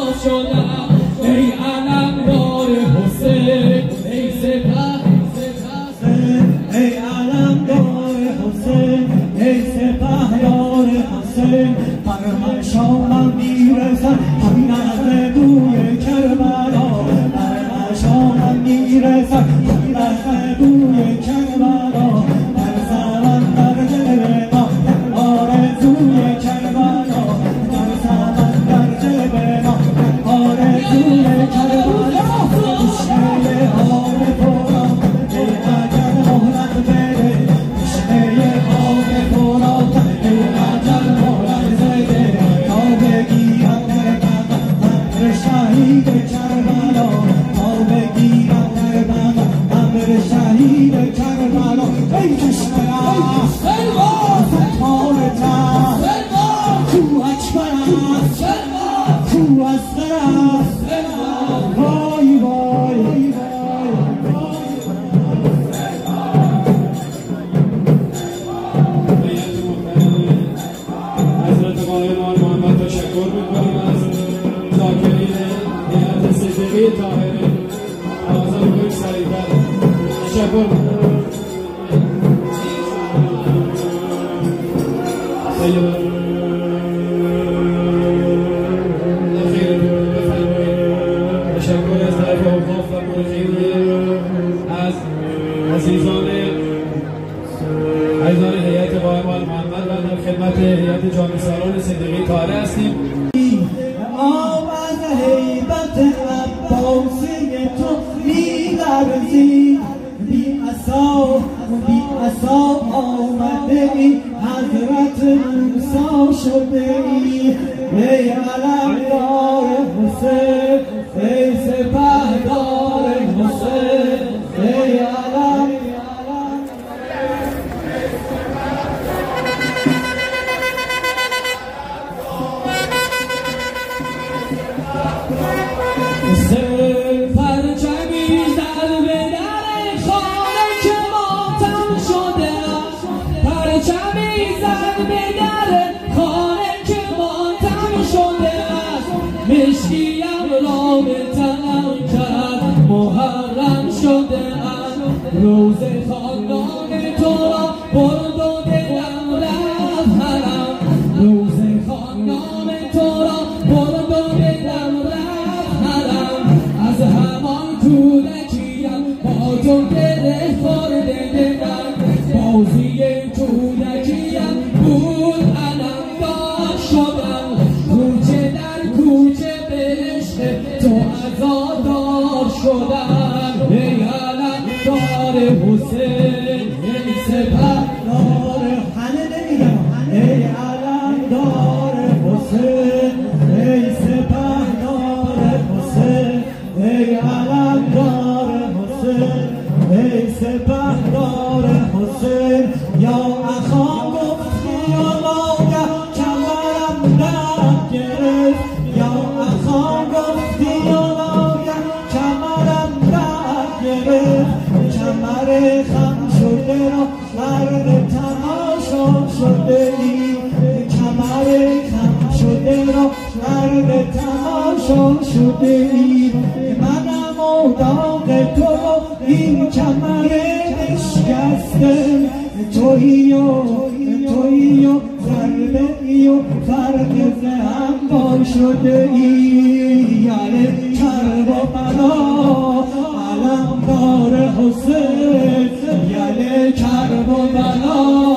باز شدم ای علمدار حسین ای سپه ای علمدار حسین ای سپهدار حسین هر شامم میرسد همین از بوی کربلا هر شامم میرسد همین از بوی کربلا در زمان در دل ما آرزوی کربلا در زمان در دل ما آرزوی کربلا تشنه آب تو را ای اجل مهلت بده تشنه آب تو را ای اجل مهلت بده تا بگیرم در امر شهید کربلا تا بگیرم در امر شهید کربلا ای چشمه فتحان تا تو اکبرم تو اصغرم وای وای حضرت قائمان محمد تشکر میکنیم از ذاکرین هیئت صدیقی طاهره آوازه میکنیم سریعتر تشکر میکنیم تشکر از طرف اوقاف و مرخین از عزیزان هیئت قائمان محمد و در خدمت هیئت جامع سالار صدیقی طاهره هستیم. آب از هیبت عباسی تو می‌لرزید بی عصا آمده ای حضرت موسی شده ای ای علمدار حسین ای سپهدار حسین ای علم حسین پرچمی زد به در خانه که ماتم شده است پرچمی زد به در خانه که ماتم شده است مشکیم را به تنم کرد محرم شده است روز خاندان تو را برد و دلم رفت حرم روز خاندان تو را برد و دلم رفت حرم از همان کودکیم با تو گره خورده دلم بازی کودکیم بود علمدار شدم کوچه در کوچه به عشق تو عزادار شدم ای علمدار حسین ای سپهدار همه نمیگم ای علمدار حسین ای سپهدار حسین ای علمدار حسین ای سپهدار حسین یا اخا گفتی و ناگه کمرم درد گرفت یا اخا گفتی و ناگه کمرم درد گرفت کمر خم شده را مرد تماشا شده ای کمر خم شده را مرد تماشا شده ای منم و داغ تو این کمر اشکسته تویی و ضربه ای و فرق هم بار شده ای یعنی کرب و بلا علمدار حسین یعنی کرب و بلا